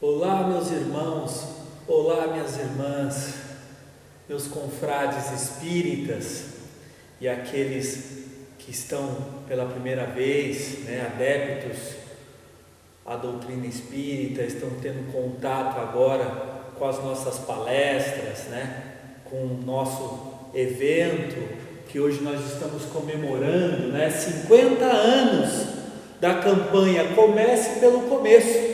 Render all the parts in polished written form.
Olá, meus irmãos, olá, minhas irmãs, meus confrades espíritas e aqueles que estão pela primeira vez, adeptos à doutrina espírita, estão tendo contato agora com as nossas palestras, com o nosso evento, que hoje nós estamos comemorando, 50 anos da campanha Comece pelo Começo,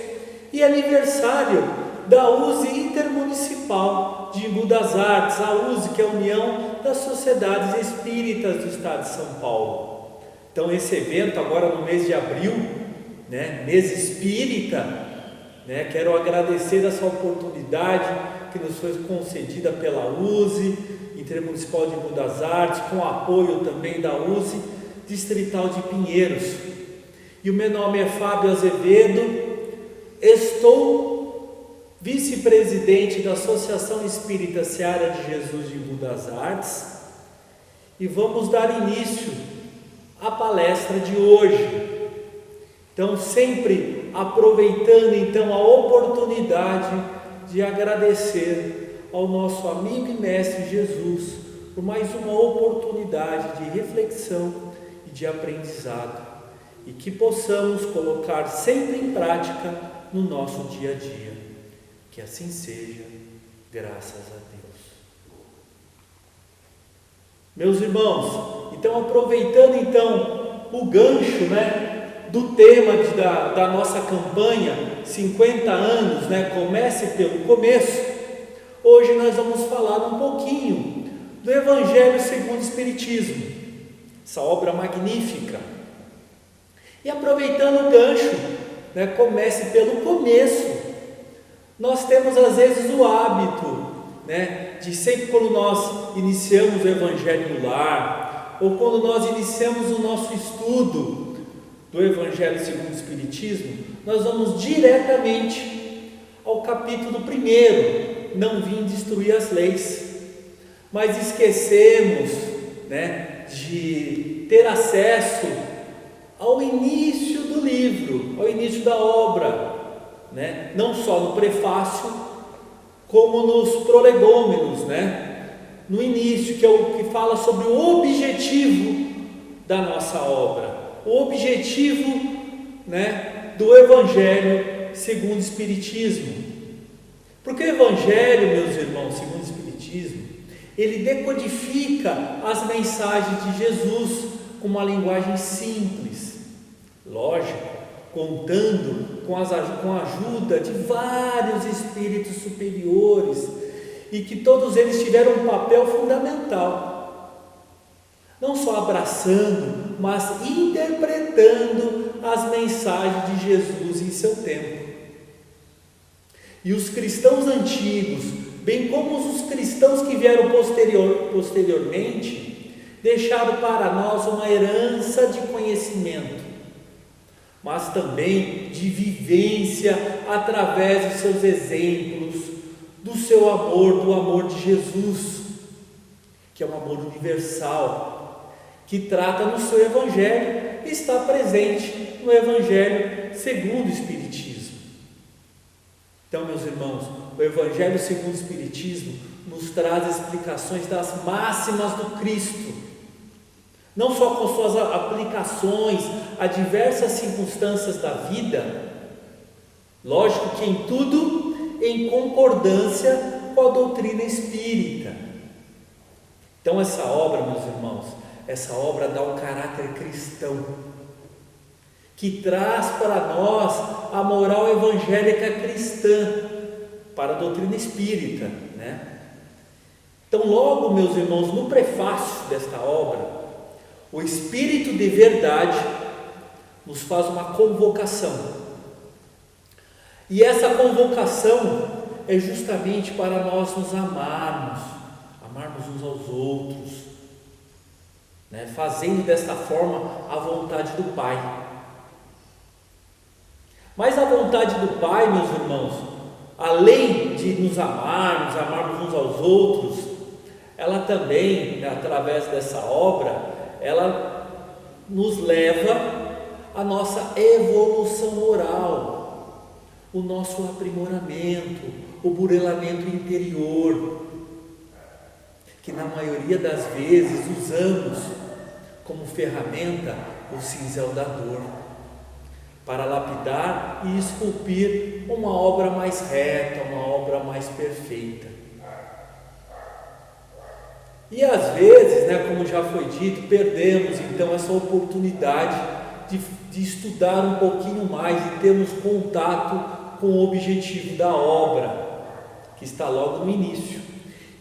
e aniversário da USE Intermunicipal de Embu das Artes, a USE, que é a União das Sociedades Espíritas do Estado de São Paulo. Então esse evento agora no mês de abril, mês espírita, quero agradecer essa oportunidade que nos foi concedida pela USE Intermunicipal de Embu das Artes, com apoio também da USE Distrital de Pinheiros. E o meu nome é Fábio Azevedo. Estou vice-presidente da Associação Espírita Seara de Jesus de Embu das Artes e vamos dar início à palestra de hoje. Então, sempre aproveitando a oportunidade de agradecer ao nosso amigo e mestre Jesus por mais uma oportunidade de reflexão e de aprendizado, e que possamos colocar sempre em prática no nosso dia a dia. Que assim seja, graças a Deus. Meus irmãos, então aproveitando o gancho, do tema da nossa campanha 50 anos, Comece pelo Começo, hoje nós vamos falar um pouquinho do Evangelho segundo o Espiritismo, essa obra magnífica. E aproveitando o gancho, comece pelo começo. Nós temos às vezes o hábito, de sempre quando nós iniciamos o Evangelho no lar, ou quando nós iniciamos o nosso estudo do Evangelho segundo o Espiritismo, nós vamos diretamente ao capítulo 1, não vim destruir as leis, mas esquecemos, de ter acesso ao início do livro, ao início da obra, não só no prefácio, como nos prolegômenos, no início, que é o que fala sobre o objetivo da nossa obra, o objetivo, do Evangelho segundo o Espiritismo. Porque o Evangelho, meus irmãos, segundo o Espiritismo, ele decodifica as mensagens de Jesus com uma linguagem simples, lógico, contando com a ajuda de vários espíritos superiores, e que todos eles tiveram um papel fundamental, não só abraçando, mas interpretando as mensagens de Jesus em seu tempo. E os cristãos antigos, bem como os cristãos que vieram posteriormente, deixaram para nós uma herança de conhecimento, mas também de vivência através dos seus exemplos, do seu amor, do amor de Jesus, que é um amor universal, que trata no seu Evangelho e está presente no Evangelho segundo o Espiritismo. Então, meus irmãos, o Evangelho segundo o Espiritismo nos traz explicações das máximas do Cristo, não só com suas aplicações a diversas circunstâncias da vida, lógico que em tudo em concordância com a doutrina espírita. Então essa obra, meus irmãos, essa obra dá um caráter cristão, que traz para nós a moral evangélica cristã, para a doutrina espírita, Então logo, meus irmãos, no prefácio desta obra, o Espírito de Verdade nos faz uma convocação, e essa convocação é justamente para nós nos amarmos uns aos outros, fazendo desta forma a vontade do Pai. Mas a vontade do Pai, meus irmãos, além de nos amarmos uns aos outros, ela também, através dessa obra, ela nos leva à nossa evolução moral, o nosso aprimoramento, o burilamento interior, que na maioria das vezes usamos como ferramenta o cinzel da dor, para lapidar e esculpir uma obra mais reta, uma obra mais perfeita. E às vezes, como já foi dito, perdemos então essa oportunidade de estudar um pouquinho mais e termos contato com o objetivo da obra, que está logo no início.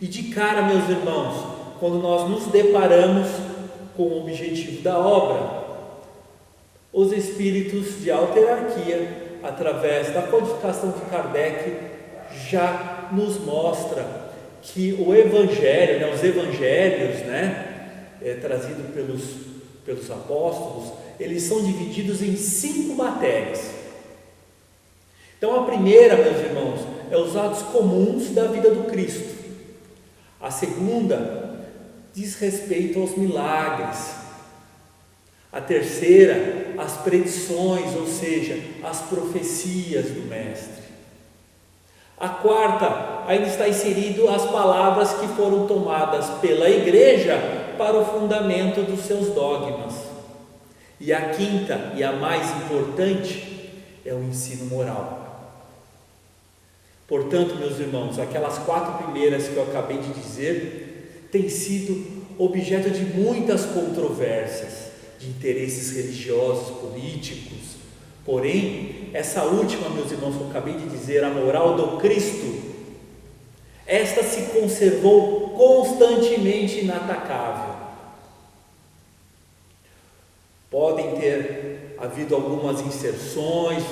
E de cara, meus irmãos, quando nós nos deparamos com o objetivo da obra, os espíritos de alta hierarquia, através da codificação de Kardec, já nos mostra que o Evangelho, os Evangelhos, trazidos pelos apóstolos, eles são divididos em 5 matérias. Então a primeira, meus irmãos, é os atos comuns da vida do Cristo. A segunda diz respeito aos milagres. A terceira, as predições, ou seja, as profecias do Mestre. A quarta, ainda está inserido as palavras que foram tomadas pela Igreja para o fundamento dos seus dogmas. E a quinta, e a mais importante, é o ensino moral. Portanto, meus irmãos, aquelas 4 primeiras que eu acabei de dizer, têm sido objeto de muitas controvérsias, de interesses religiosos, políticos. Porém, essa última, meus irmãos, que eu acabei de dizer, a moral do Cristo, esta se conservou constantemente inatacável. Podem ter havido algumas inserções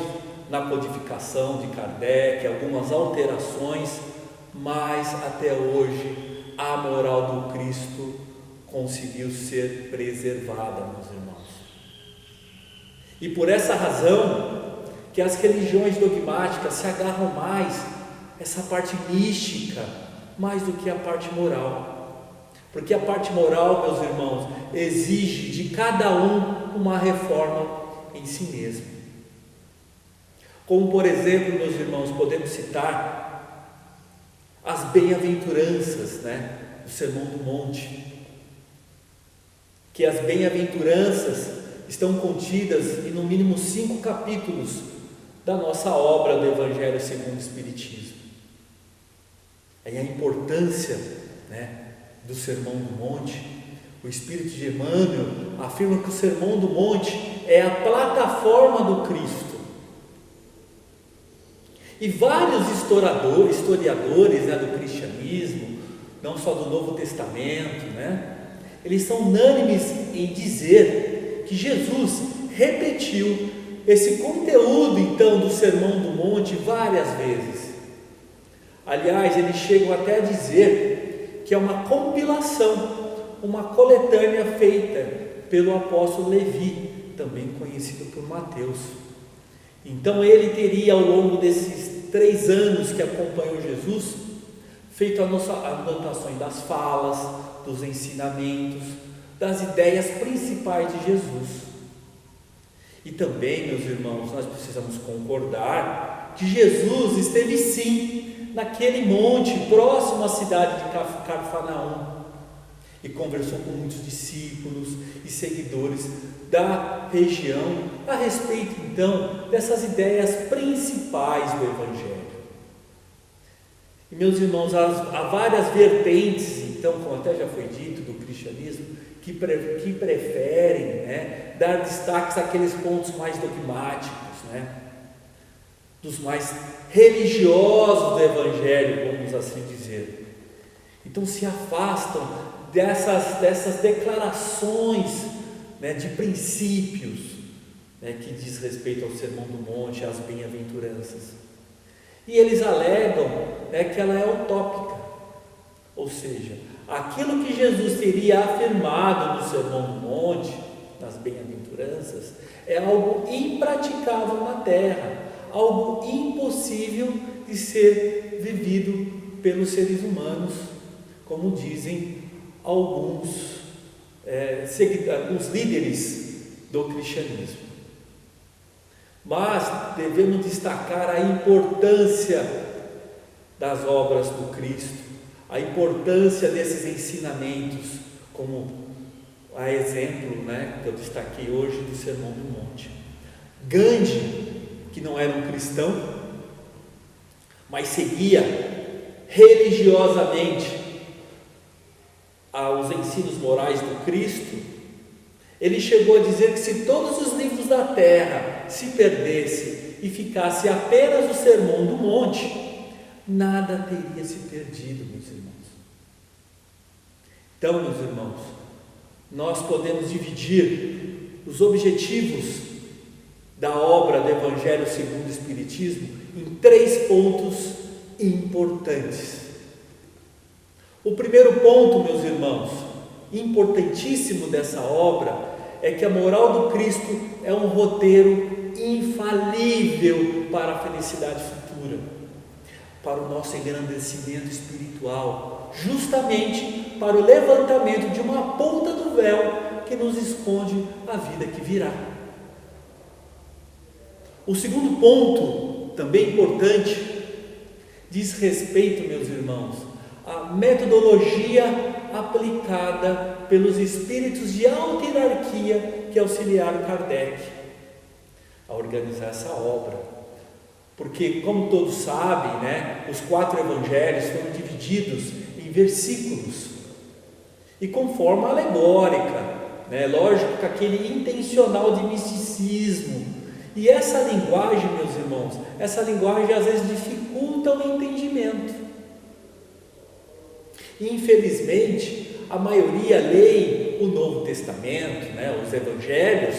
na codificação de Kardec, algumas alterações, mas até hoje a moral do Cristo conseguiu ser preservada, meus irmãos. E por essa razão que as religiões dogmáticas se agarram mais essa parte mística, mais do que a parte moral, porque a parte moral, meus irmãos, exige de cada um uma reforma em si mesmo. Como por exemplo, meus irmãos, podemos citar as bem-aventuranças, do Sermão do Monte, que as bem-aventuranças estão contidas em no mínimo 5 capítulos da nossa obra do Evangelho segundo o Espiritismo. Aí a importância do Sermão do Monte, o Espírito de Emmanuel afirma que o Sermão do Monte é a plataforma do Cristo. E vários historiadores do cristianismo, não só do Novo Testamento, eles são unânimes em dizer que Jesus repetiu esse conteúdo então do Sermão do Monte várias vezes. Aliás, eles chegam até a dizer que é uma compilação, uma coletânea feita pelo apóstolo Levi, também conhecido por Mateus. Então ele teria, ao longo desses 3 anos que acompanhou Jesus, feito anotações das falas, dos ensinamentos, das ideias principais de Jesus. E também, meus irmãos, nós precisamos concordar que Jesus esteve sim naquele monte próximo à cidade de Cafarnaum e conversou com muitos discípulos e seguidores da região a respeito então dessas ideias principais do Evangelho. E meus irmãos, há várias vertentes então, como até já foi dito, do cristianismo, que preferem dar destaques àqueles pontos mais dogmáticos, dos mais religiosos do Evangelho, vamos assim dizer. Então se afastam dessas declarações de princípios que diz respeito ao Sermão do Monte, às bem-aventuranças. E eles alegam que ela é utópica, ou seja, aquilo que Jesus teria afirmado no Sermão do Monte, nas bem-aventuranças, é algo impraticável na terra, algo impossível de ser vivido pelos seres humanos, como dizem alguns líderes do cristianismo. mas devemos destacar a importância das obras do Cristo, a importância desses ensinamentos, como a exemplo, que eu destaquei hoje do Sermão do Monte. Gandhi, que não era um cristão, mas seguia religiosamente aos ensinos morais do Cristo, ele chegou a dizer que se todos os livros da terra se perdessem e ficasse apenas o Sermão do Monte, nada teria se perdido, meus irmãos. Então, meus irmãos, nós podemos dividir os objetivos da obra do Evangelho segundo o Espiritismo em 3 pontos importantes. O primeiro ponto, meus irmãos, importantíssimo dessa obra, é que a moral do Cristo é um roteiro infalível para a felicidade futura, para o nosso engrandecimento espiritual, justamente para o levantamento de uma ponta do véu que nos esconde a vida que virá. O segundo ponto, também importante, diz respeito, meus irmãos, à metodologia aplicada pelos espíritos de alta hierarquia que auxiliaram Kardec a organizar essa obra. Porque, como todos sabem, os 4 evangelhos foram divididos em versículos e com forma alegórica, lógico, com aquele intencional de misticismo. E essa linguagem, meus irmãos, essa linguagem às vezes dificulta o entendimento. E, infelizmente, a maioria lê o Novo Testamento, os Evangelhos,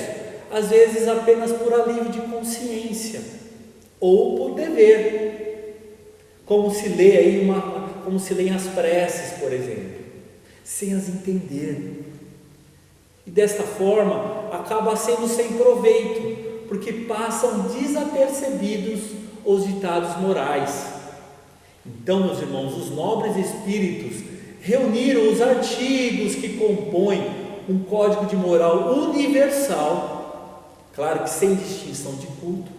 às vezes apenas por alívio de consciência ou por dever, como se lêem as preces, por exemplo, sem as entender. E desta forma acaba sendo sem proveito, porque passam desapercebidos os ditados morais. Então, meus irmãos, os nobres espíritos reuniram os artigos que compõem um código de moral universal, claro que sem distinção de culto,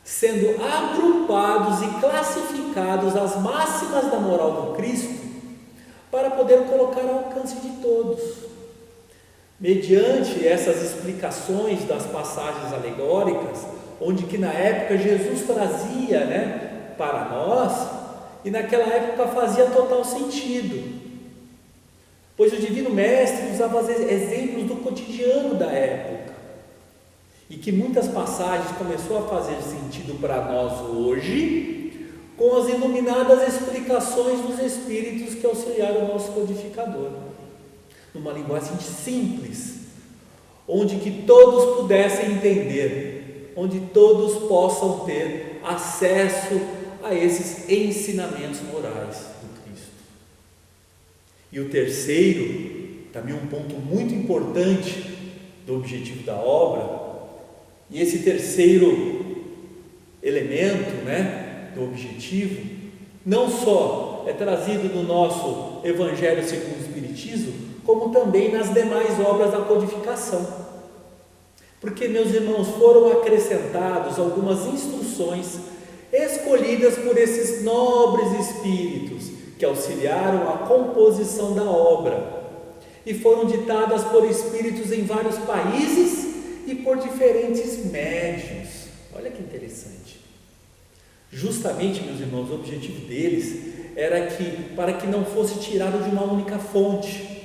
sendo agrupados e classificados as máximas da moral do Cristo, para poder colocar ao alcance de todos. Mediante essas explicações das passagens alegóricas, onde que na época Jesus trazia para nós, e naquela época fazia total sentido, pois o Divino Mestre usava exemplos do cotidiano da época, e que muitas passagens começou a fazer sentido para nós hoje, com as iluminadas explicações dos Espíritos que auxiliaram o nosso codificador, numa linguagem simples, onde que todos pudessem entender, onde todos possam ter acesso a esses ensinamentos morais do Cristo. E o terceiro, também um ponto muito importante do objetivo da obra, e esse terceiro elemento, do objetivo, não só é trazido no nosso Evangelho segundo o Espiritismo, como também nas demais obras da codificação. Porque, meus irmãos, foram acrescentados algumas instruções escolhidas por esses nobres espíritos que auxiliaram a composição da obra e foram ditadas por espíritos em vários países e por diferentes médiuns. Olha que interessante. Justamente, meus irmãos, o objetivo deles era para que não fosse tirado de uma única fonte,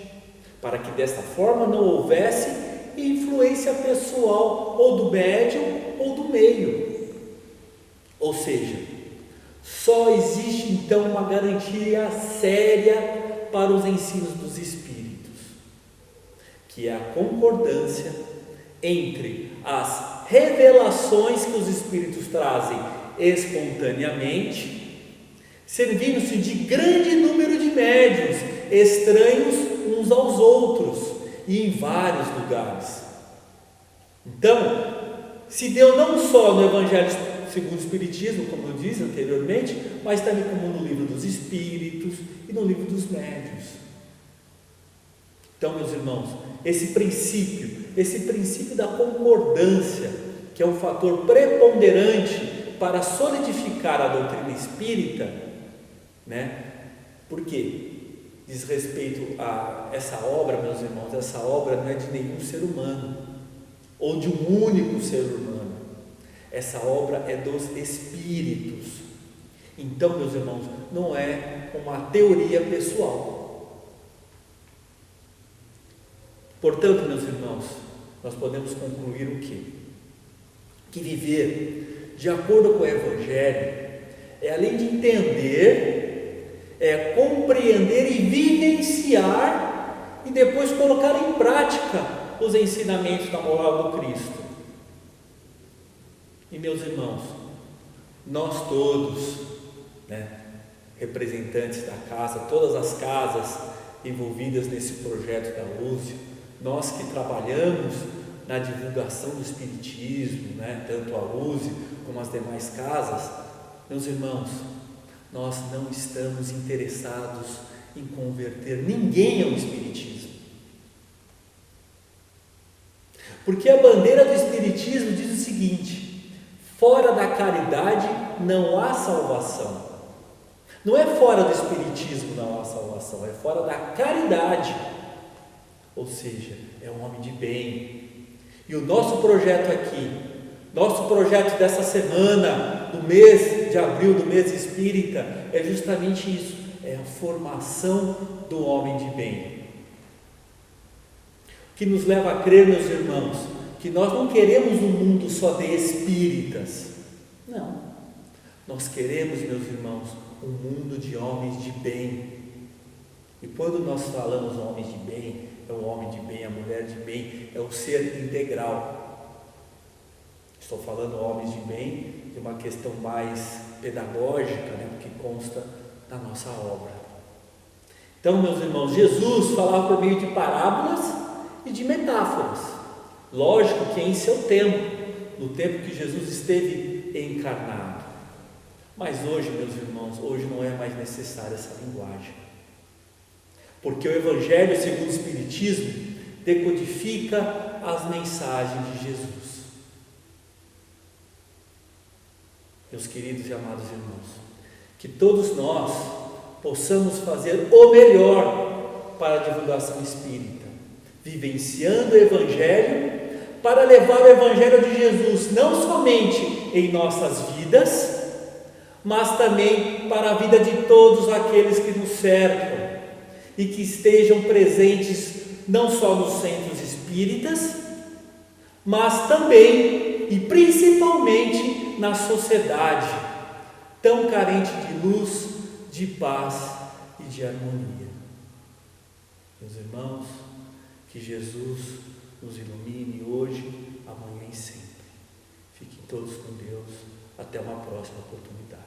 para que desta forma não houvesse influência pessoal ou do médium ou do meio. Ou seja, só existe então uma garantia séria para os ensinos dos Espíritos, que é a concordância entre as revelações que os Espíritos trazem espontaneamente, servindo-se de grande número de médiuns estranhos uns aos outros e em vários lugares. Então, se deu não só no Evangelho segundo o Espiritismo, como eu disse anteriormente, mas também como no Livro dos Espíritos e no Livro dos Médiuns. Então, meus irmãos, esse princípio da concordância que é um fator preponderante para solidificar a doutrina espírita, né? Por quê? Diz respeito a essa obra, meus irmãos, essa obra não é de nenhum ser humano, ou de um único ser humano. Essa obra é dos Espíritos. Então, meus irmãos, não é uma teoria pessoal. Portanto, meus irmãos, nós podemos concluir o quê? Que viver de acordo com o Evangelho é, além de entender, é compreender e vivenciar e depois colocar em prática os ensinamentos da moral do Cristo. E, meus irmãos, nós todos, né, representantes da casa, todas as casas envolvidas nesse projeto da USE, nós que trabalhamos na divulgação do Espiritismo, né, tanto a USE como as demais casas, meus irmãos, nós não estamos interessados em converter ninguém ao Espiritismo. Porque a bandeira do Espiritismo diz o seguinte: fora da caridade não há salvação. Não é fora do Espiritismo não há salvação, é fora da caridade. Ou seja, é um homem de bem. E o nosso projeto aqui, nosso projeto dessa semana, do mês de abril, do mês espírita, é justamente isso, é a formação do homem de bem. Que nos leva a crer, meus irmãos, que nós não queremos um mundo só de espíritas. Não. Nós queremos, meus irmãos, um mundo de homens de bem. E quando nós falamos homens de bem, é o homem de bem, a mulher de bem, é o ser integral. Estou falando homens de bem de uma questão mais pedagógica, né, que consta da nossa obra. Então, meus irmãos, Jesus falava por meio de parábolas e de metáforas. Lógico que em seu tempo, no tempo que Jesus esteve encarnado. Mas hoje, meus irmãos, hoje não é mais necessária essa linguagem. Porque o Evangelho segundo o Espiritismo decodifica as mensagens de Jesus. Meus queridos e amados irmãos, que todos nós possamos fazer o melhor para a divulgação espírita, vivenciando o Evangelho, para levar o Evangelho de Jesus não somente em nossas vidas, mas também para a vida de todos aqueles que nos cercam e que estejam presentes não só nos centros espíritas, mas também e principalmente na sociedade tão carente de luz, de paz e de harmonia. Meus irmãos, que Jesus nos ilumine hoje, amanhã e sempre. Fiquem todos com Deus. Até uma próxima oportunidade.